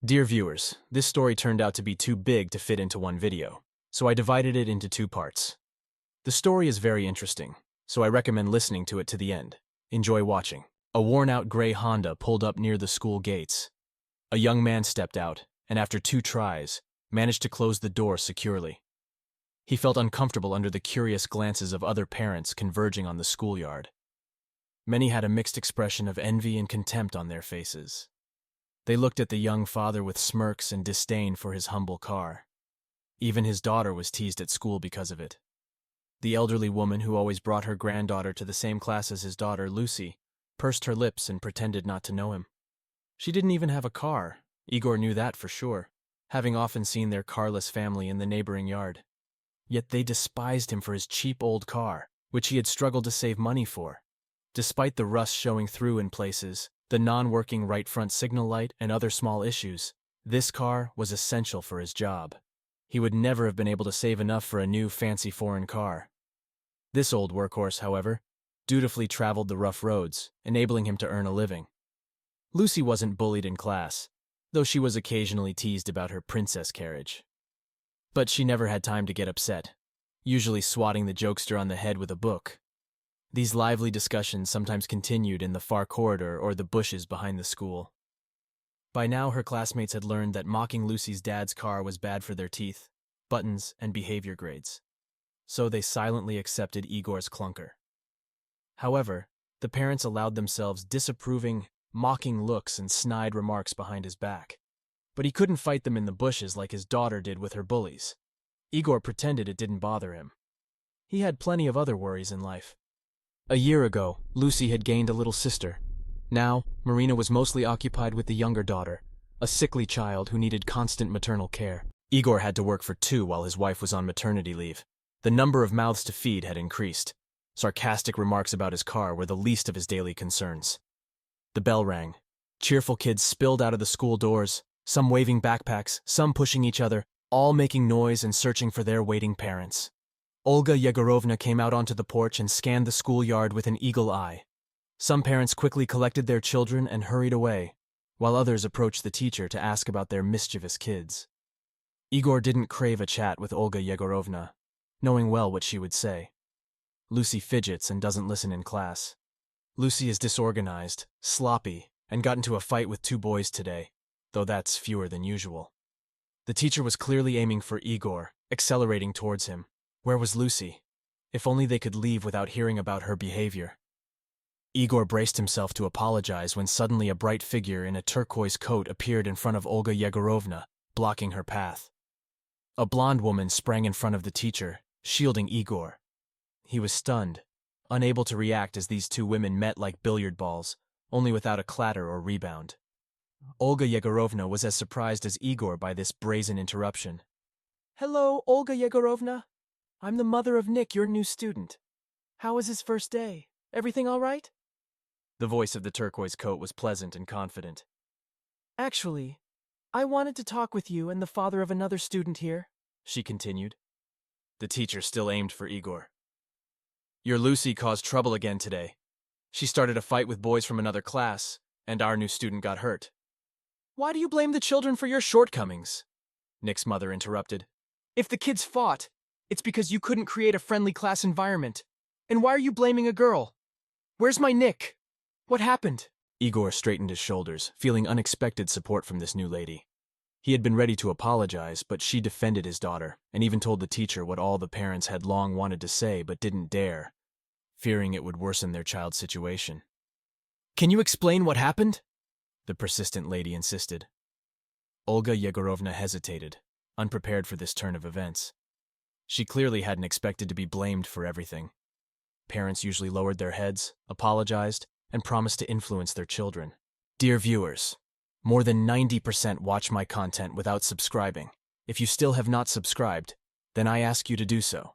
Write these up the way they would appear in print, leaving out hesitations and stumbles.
Dear viewers, this story turned out to be too big to fit into one video, so I divided it into two parts. The story is very interesting, so I recommend listening to it to the end. Enjoy watching. A worn-out gray Honda pulled up near the school gates. A young man stepped out, and after 2 tries, managed to close the door securely. He felt uncomfortable under the curious glances of other parents converging on the schoolyard. Many had a mixed expression of envy and contempt on their faces. They looked at the young father with smirks and disdain for his humble car. Even his daughter was teased at school because of it. The elderly woman who always brought her granddaughter to the same class as his daughter, Lucy, pursed her lips and pretended not to know him. She didn't even have a car. Igor knew that for sure, having often seen their carless family in the neighboring yard. Yet they despised him for his cheap old car, which he had struggled to save money for. Despite the rust showing through in places, the non-working right front signal light, and other small issues, this car was essential for his job. He would never have been able to save enough for a new fancy foreign car. This old workhorse, however, dutifully traveled the rough roads, enabling him to earn a living. Lucy wasn't bullied in class, though she was occasionally teased about her princess carriage. But she never had time to get upset, usually swatting the jokester on the head with a book. These lively discussions sometimes continued in the far corridor or the bushes behind the school. By now her classmates had learned that mocking Lucy's dad's car was bad for their teeth, buttons, and behavior grades. So they silently accepted Igor's clunker. However, the parents allowed themselves disapproving, mocking looks and snide remarks behind his back. But he couldn't fight them in the bushes like his daughter did with her bullies. Igor pretended it didn't bother him. He had plenty of other worries in life. A year ago, Lucy had gained a little sister. Now, Marina was mostly occupied with the younger daughter, a sickly child who needed constant maternal care. Igor had to work for 2 while his wife was on maternity leave. The number of mouths to feed had increased. Sarcastic remarks about his car were the least of his daily concerns. The bell rang. Cheerful kids spilled out of the school doors, some waving backpacks, some pushing each other, all making noise and searching for their waiting parents. Olga Yegorovna came out onto the porch and scanned the schoolyard with an eagle eye. Some parents quickly collected their children and hurried away, while others approached the teacher to ask about their mischievous kids. Igor didn't crave a chat with Olga Yegorovna, knowing well what she would say. Lucy fidgets and doesn't listen in class. Lucy is disorganized, sloppy, and got into a fight with 2 boys today, though that's fewer than usual. The teacher was clearly aiming for Igor, accelerating towards him. Where was Lucy? If only they could leave without hearing about her behavior. Igor braced himself to apologize when suddenly a bright figure in a turquoise coat appeared in front of Olga Yegorovna, blocking her path. A blonde woman sprang in front of the teacher, shielding Igor. He was stunned, unable to react as these 2 women met like billiard balls, only without a clatter or rebound. Olga Yegorovna was as surprised as Igor by this brazen interruption. Hello, Olga Yegorovna. I'm the mother of Nick, your new student. How was his first day? Everything all right? The voice of the turquoise coat was pleasant and confident. Actually, I wanted to talk with you and the father of another student here, she continued. The teacher still aimed for Igor. Your Lucy caused trouble again today. She started a fight with boys from another class, and our new student got hurt. Why do you blame the children for your shortcomings? Nick's mother interrupted. If the kids fought, it's because you couldn't create a friendly class environment. And why are you blaming a girl? Where's my Nick? What happened? Igor straightened his shoulders, feeling unexpected support from this new lady. He had been ready to apologize, but she defended his daughter, and even told the teacher what all the parents had long wanted to say but didn't dare, fearing it would worsen their child's situation. Can you explain what happened? The persistent lady insisted. Olga Yegorovna hesitated, unprepared for this turn of events. She clearly hadn't expected to be blamed for everything. Parents usually lowered their heads, apologized, and promised to influence their children. Dear viewers, more than 90% watch my content without subscribing. If you still have not subscribed, then I ask you to do so.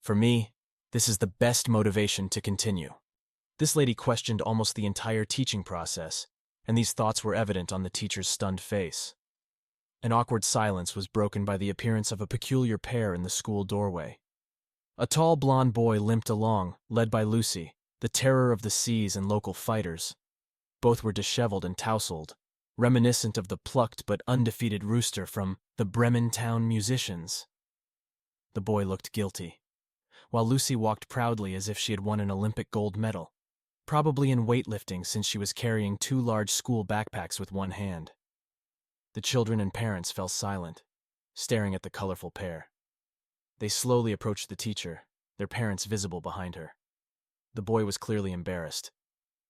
For me, this is the best motivation to continue. This lady questioned almost the entire teaching process, and these thoughts were evident on the teacher's stunned face. An awkward silence was broken by the appearance of a peculiar pair in the school doorway. A tall blonde boy limped along, led by Lucy, the terror of the seas and local fighters. Both were disheveled and tousled, reminiscent of the plucked but undefeated rooster from the Bremen Town Musicians. The boy looked guilty, while Lucy walked proudly as if she had won an Olympic gold medal, probably in weightlifting since she was carrying 2 large school backpacks with one hand. The children and parents fell silent, staring at the colorful pair. They slowly approached the teacher, their parents visible behind her. The boy was clearly embarrassed,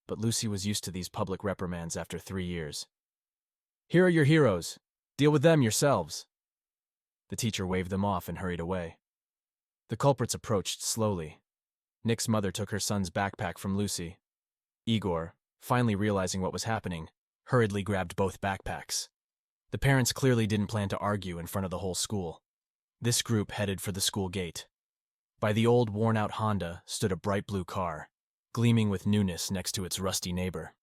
but Lucy was used to these public reprimands after 3 years. "Here are your heroes. Deal with them yourselves." The teacher waved them off and hurried away. The culprits approached slowly. Nick's mother took her son's backpack from Lucy. Igor, finally realizing what was happening, hurriedly grabbed both backpacks. The parents clearly didn't plan to argue in front of the whole school. This group headed for the school gate. By the old, worn-out Honda stood a bright blue car, gleaming with newness next to its rusty neighbor.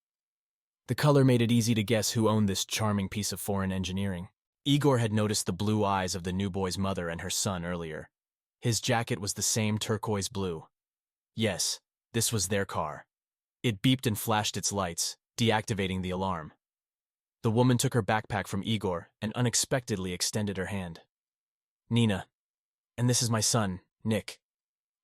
The color made it easy to guess who owned this charming piece of foreign engineering. Igor had noticed the blue eyes of the new boy's mother and her son earlier. His jacket was the same turquoise blue. Yes, this was their car. It beeped and flashed its lights, deactivating the alarm. The woman took her backpack from Igor and unexpectedly extended her hand. "Nina, and this is my son, Nick."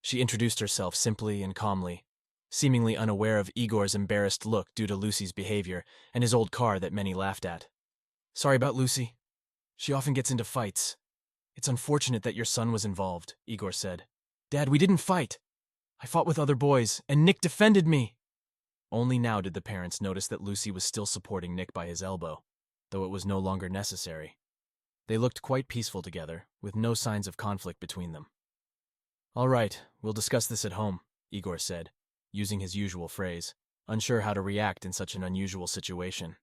She introduced herself simply and calmly, seemingly unaware of Igor's embarrassed look due to Lucy's behavior and his old car that many laughed at. "Sorry about Lucy. She often gets into fights. It's unfortunate that your son was involved," Igor said. "Dad, we didn't fight. I fought with other boys, and Nick defended me." Only now did the parents notice that Lucy was still supporting Nick by his elbow, though it was no longer necessary. They looked quite peaceful together, with no signs of conflict between them. "All right, we'll discuss this at home," Igor said, using his usual phrase, unsure how to react in such an unusual situation.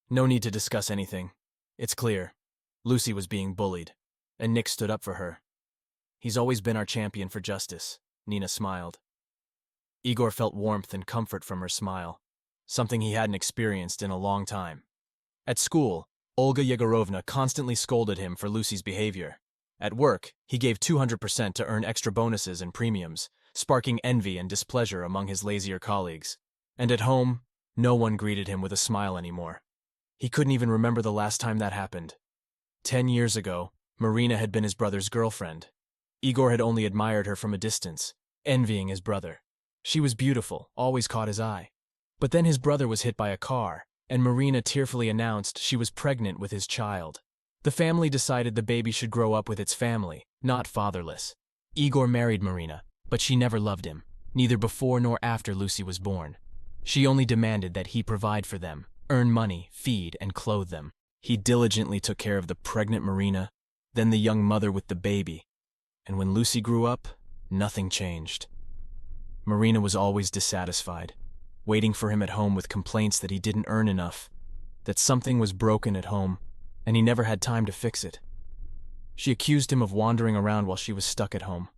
"No need to discuss anything. It's clear. Lucy was being bullied, and Nick stood up for her. He's always been our champion for justice," Nina smiled. Igor felt warmth and comfort from her smile, something he hadn't experienced in a long time. At school, Olga Yegorovna constantly scolded him for Lucy's behavior. At work, he gave 200% to earn extra bonuses and premiums, sparking envy and displeasure among his lazier colleagues. And at home, no one greeted him with a smile anymore. He couldn't even remember the last time that happened. 10 years ago, Marina had been his brother's girlfriend. Igor had only admired her from a distance, envying his brother. She was beautiful, always caught his eye. But then his brother was hit by a car, and Marina tearfully announced she was pregnant with his child. The family decided the baby should grow up with its family, not fatherless. Igor married Marina, but she never loved him, neither before nor after Lucy was born. She only demanded that he provide for them, earn money, feed, and clothe them. He diligently took care of the pregnant Marina, then the young mother with the baby. And when Lucy grew up, nothing changed. Marina was always dissatisfied, waiting for him at home with complaints that he didn't earn enough, that something was broken at home, and he never had time to fix it. She accused him of wandering around while she was stuck at home,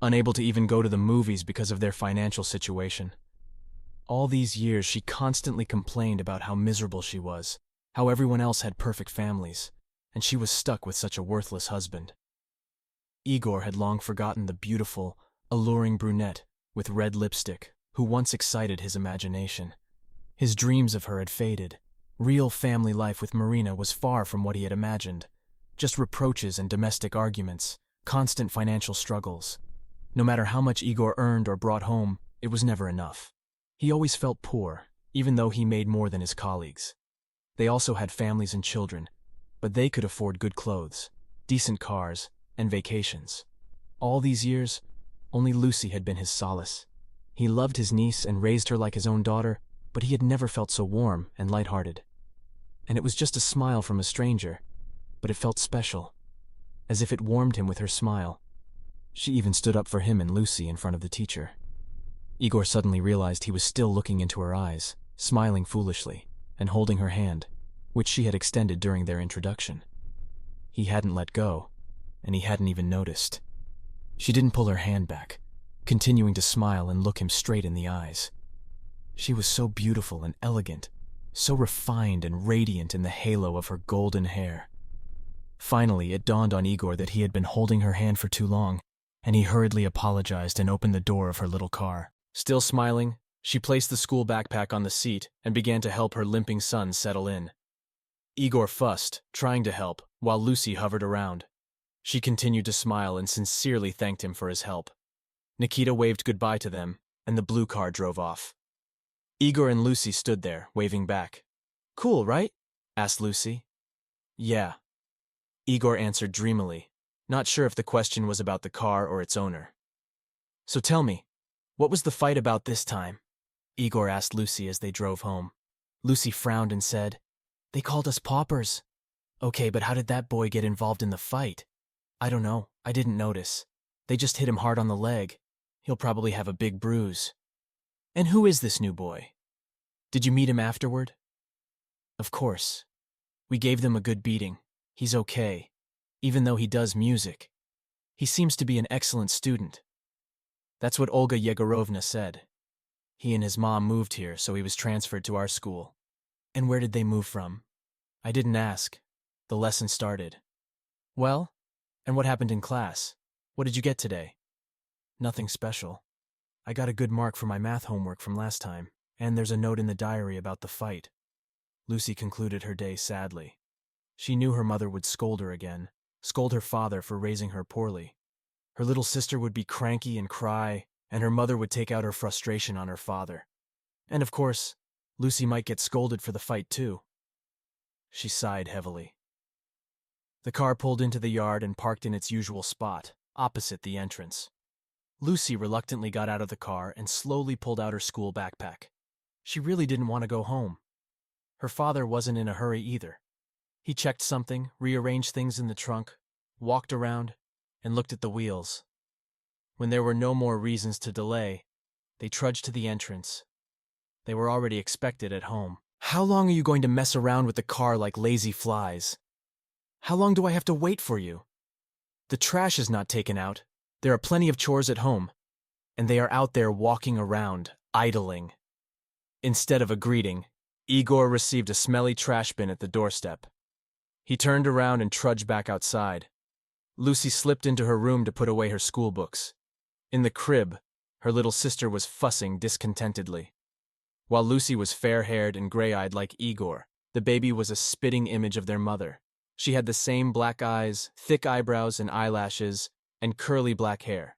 unable to even go to the movies because of their financial situation. All these years, she constantly complained about how miserable she was, how everyone else had perfect families, and she was stuck with such a worthless husband. Igor had long forgotten the beautiful, alluring brunette with red lipstick who once excited his imagination. His dreams of her had faded. Real family life with Marina was far from what he had imagined. Just reproaches and domestic arguments, constant financial struggles. No matter how much Igor earned or brought home, it was never enough. He always felt poor, even though he made more than his colleagues. They also had families and children, but they could afford good clothes, decent cars, and vacations. All these years, only Lucy had been his solace. He loved his niece and raised her like his own daughter, but he had never felt so warm and lighthearted. And it was just a smile from a stranger, but it felt special, as if it warmed him with her smile. She even stood up for him and Lucy in front of the teacher. Igor suddenly realized he was still looking into her eyes, smiling foolishly, and holding her hand, which she had extended during their introduction. He hadn't let go, and he hadn't even noticed. She didn't pull her hand back, continuing to smile and look him straight in the eyes. She was so beautiful and elegant, so refined and radiant in the halo of her golden hair. Finally, it dawned on Igor that he had been holding her hand for too long, and he hurriedly apologized and opened the door of her little car. Still smiling, she placed the school backpack on the seat and began to help her limping son settle in. Igor fussed, trying to help, while Lucy hovered around. She continued to smile and sincerely thanked him for his help. Nikita waved goodbye to them, and the blue car drove off. Igor and Lucy stood there, waving back. "Cool, right?" asked Lucy. "Yeah," Igor answered dreamily, not sure if the question was about the car or its owner. "So tell me, what was the fight about this time?" Igor asked Lucy as they drove home. Lucy frowned and said, "They called us paupers." "Okay, but how did that boy get involved in the fight?" "I don't know. I didn't notice. They just hit him hard on the leg. He'll probably have a big bruise." "And who is this new boy? Did you meet him afterward?" "Of course. We gave them a good beating. He's okay, even though he does music. He seems to be an excellent student." That's what Olga Yegorovna said. He and his mom moved here, so he was transferred to our school. "And where did they move from?" "I didn't ask. The lesson started." "Well, and what happened in class? What did you get today?" "Nothing special. I got a good mark for my math homework from last time, and there's a note in the diary about the fight." Lucy concluded her day sadly. She knew her mother would scold her again, scold her father for raising her poorly. Her little sister would be cranky and cry, and her mother would take out her frustration on her father. And of course, Lucy might get scolded for the fight too. She sighed heavily. The car pulled into the yard and parked in its usual spot, opposite the entrance. Lucy reluctantly got out of the car and slowly pulled out her school backpack. She really didn't want to go home. Her father wasn't in a hurry either. He checked something, rearranged things in the trunk, walked around, and looked at the wheels. When there were no more reasons to delay, they trudged to the entrance. They were already expected at home. "How long are you going to mess around with the car like lazy flies? How long do I have to wait for you? The trash is not taken out. There are plenty of chores at home, and they are out there walking around, idling." Instead of a greeting, Igor received a smelly trash bin at the doorstep. He turned around and trudged back outside. Lucy slipped into her room to put away her school books. In the crib, her little sister was fussing discontentedly. While Lucy was fair-haired and gray-eyed like Igor, the baby was a spitting image of their mother. She had the same black eyes, thick eyebrows and eyelashes, and curly black hair.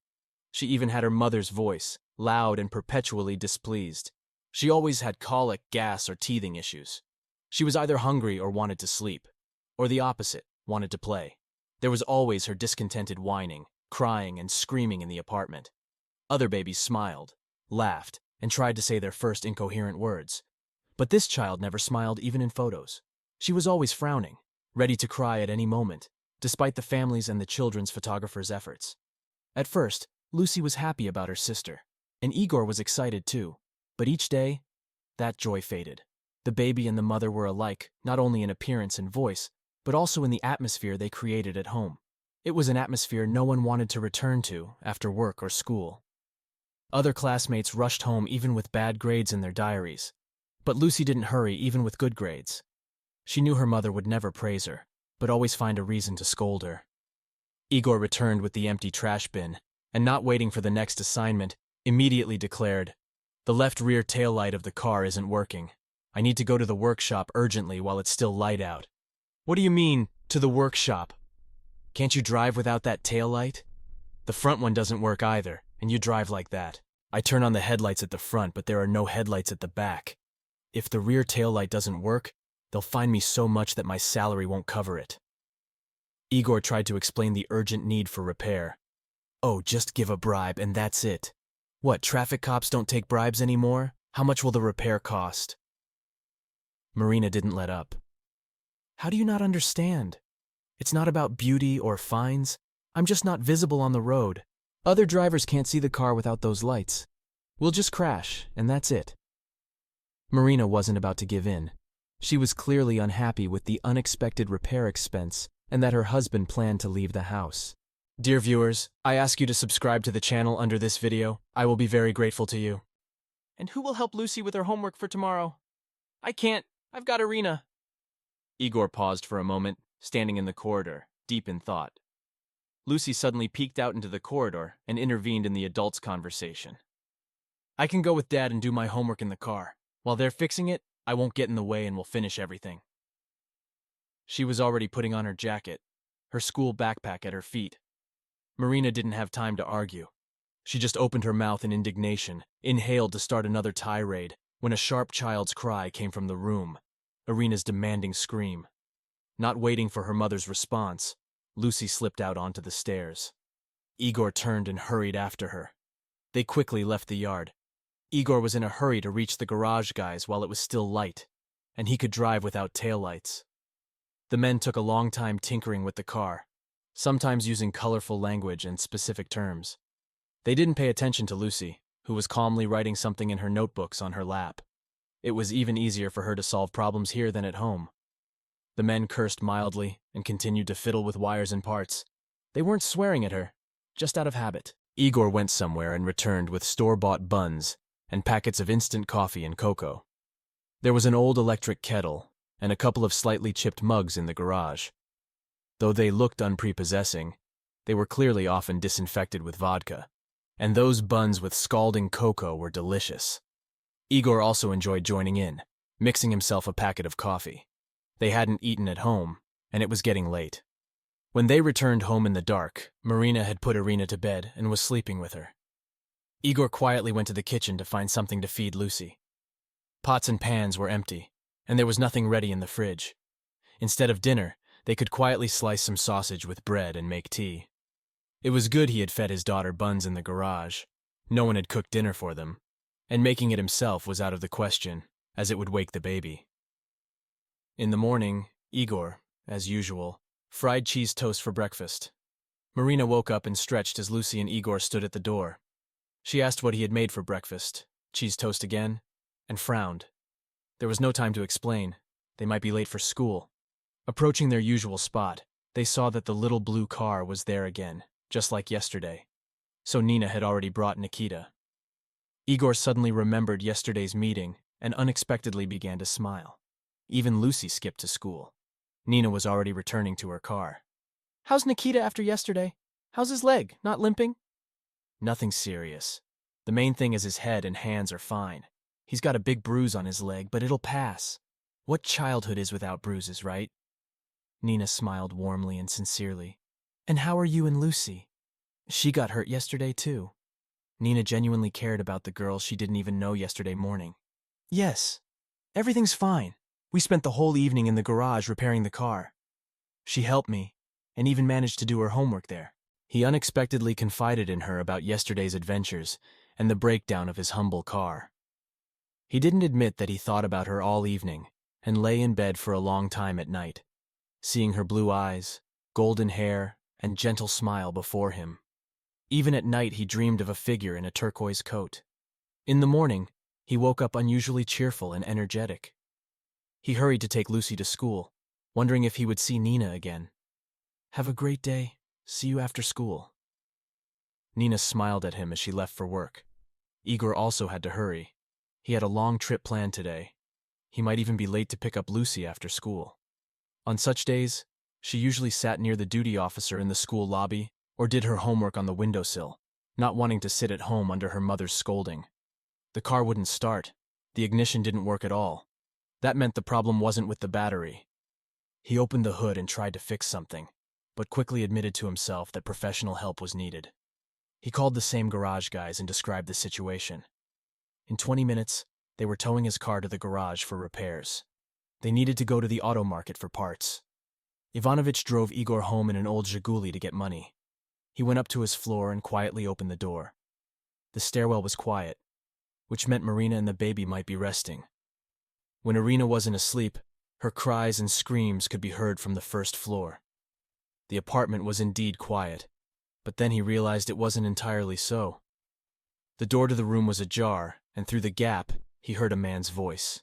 She even had her mother's voice, loud and perpetually displeased. She always had colic, gas, or teething issues. She was either hungry or wanted to sleep, or the opposite, wanted to play. There was always her discontented whining, crying, and screaming in the apartment. Other babies smiled, laughed, and tried to say their first incoherent words. But this child never smiled even in photos. She was always frowning, ready to cry at any moment, despite the family's and the children's photographers' efforts. At first, Lucy was happy about her sister, and Igor was excited too. But each day, that joy faded. The baby and the mother were alike, not only in appearance and voice, but also in the atmosphere they created at home. It was an atmosphere no one wanted to return to after work or school. Other classmates rushed home even with bad grades in their diaries. But Lucy didn't hurry even with good grades. She knew her mother would never praise her, but always find a reason to scold her. Igor returned with the empty trash bin, and not waiting for the next assignment, immediately declared, "The left rear taillight of the car isn't working. I need to go to the workshop urgently while it's still light out." "What do you mean, to the workshop? Can't you drive without that taillight?" "The front one doesn't work either, and you drive like that. I turn on the headlights at the front, but there are no headlights at the back. If the rear taillight doesn't work, they'll fine me so much that my salary won't cover it." Igor tried to explain the urgent need for repair. "Oh, just give a bribe and that's it. What, traffic cops don't take bribes anymore? How much will the repair cost?" Marina didn't let up. "How do you not understand? It's not about beauty or fines. I'm just not visible on the road. Other drivers can't see the car without those lights. We'll just crash, and that's it." Marina wasn't about to give in. She was clearly unhappy with the unexpected repair expense and that her husband planned to leave the house. Dear viewers, I ask you to subscribe to the channel under this video. I will be very grateful to you. "And who will help Lucy with her homework for tomorrow?" "I can't. I've got Irina." Igor paused for a moment, standing in the corridor, deep in thought. Lucy suddenly peeked out into the corridor and intervened in the adults' conversation. "I can go with Dad and do my homework in the car. While they're fixing it, I won't get in the way and we'll finish everything." She was already putting on her jacket, her school backpack at her feet. Marina didn't have time to argue. She just opened her mouth in indignation, inhaled to start another tirade, when a sharp child's cry came from the room, Irina's demanding scream. Not waiting for her mother's response, Lucy slipped out onto the stairs. Igor turned and hurried after her. They quickly left the yard. Igor was in a hurry to reach the garage guys while it was still light, and he could drive without taillights. The men took a long time tinkering with the car, sometimes using colorful language and specific terms. They didn't pay attention to Lucy, who was calmly writing something in her notebooks on her lap. It was even easier for her to solve problems here than at home. The men cursed mildly and continued to fiddle with wires and parts. They weren't swearing at her, just out of habit. Igor went somewhere and returned with store-bought buns and packets of instant coffee and cocoa. There was an old electric kettle and a couple of slightly chipped mugs in the garage. Though they looked unprepossessing, they were clearly often disinfected with vodka, and those buns with scalding cocoa were delicious. Igor also enjoyed joining in, mixing himself a packet of coffee. They hadn't eaten at home, and it was getting late. When they returned home in the dark, Marina had put Irina to bed and was sleeping with her. Igor quietly went to the kitchen to find something to feed Lucy. Pots and pans were empty, and there was nothing ready in the fridge. Instead of dinner, they could quietly slice some sausage with bread and make tea. It was good he had fed his daughter buns in the garage. No one had cooked dinner for them, and making it himself was out of the question, as it would wake the baby. In the morning, Igor, as usual, fried cheese toast for breakfast. Marina woke up and stretched as Lucy and Igor stood at the door. She asked what he had made for breakfast, cheese toast again, and frowned. There was no time to explain. They might be late for school. Approaching their usual spot, they saw that the little blue car was there again, just like yesterday. So Nina had already brought Nikita. Igor suddenly remembered yesterday's meeting and unexpectedly began to smile. Even Lucy skipped to school. Nina was already returning to her car. How's Nikita after yesterday? How's his leg? Not limping? Nothing serious. The main thing is his head and hands are fine. He's got a big bruise on his leg, but it'll pass. What childhood is without bruises, right? Nina smiled warmly and sincerely. And how are you and Lucy? She got hurt yesterday, too. Nina genuinely cared about the girl she didn't even know yesterday morning. Yes, everything's fine. We spent the whole evening in the garage repairing the car. She helped me, and even managed to do her homework there. He unexpectedly confided in her about yesterday's adventures and the breakdown of his humble car. He didn't admit that he thought about her all evening and lay in bed for a long time at night, seeing her blue eyes, golden hair, and gentle smile before him. Even at night he dreamed of a figure in a turquoise coat. In the morning, he woke up unusually cheerful and energetic. He hurried to take Lucy to school, wondering if he would see Nina again. Have a great day. See you after school. Nina smiled at him as she left for work. Igor also had to hurry. He had a long trip planned today. He might even be late to pick up Lucy after school. On such days, she usually sat near the duty officer in the school lobby or did her homework on the windowsill, not wanting to sit at home under her mother's scolding. The car wouldn't start. The ignition didn't work at all. That meant the problem wasn't with the battery. He opened the hood and tried to fix something, but quickly admitted to himself that professional help was needed. He called the same garage guys and described the situation. In 20 minutes, they were towing his car to the garage for repairs. They needed to go to the auto market for parts. Ivanovich drove Igor home in an old Zhiguli to get money. He went up to his floor and quietly opened the door. The stairwell was quiet, which meant Marina and the baby might be resting. When Irina wasn't asleep, her cries and screams could be heard from the first floor. The apartment was indeed quiet, but then he realized it wasn't entirely so. The door to the room was ajar, and through the gap, he heard a man's voice.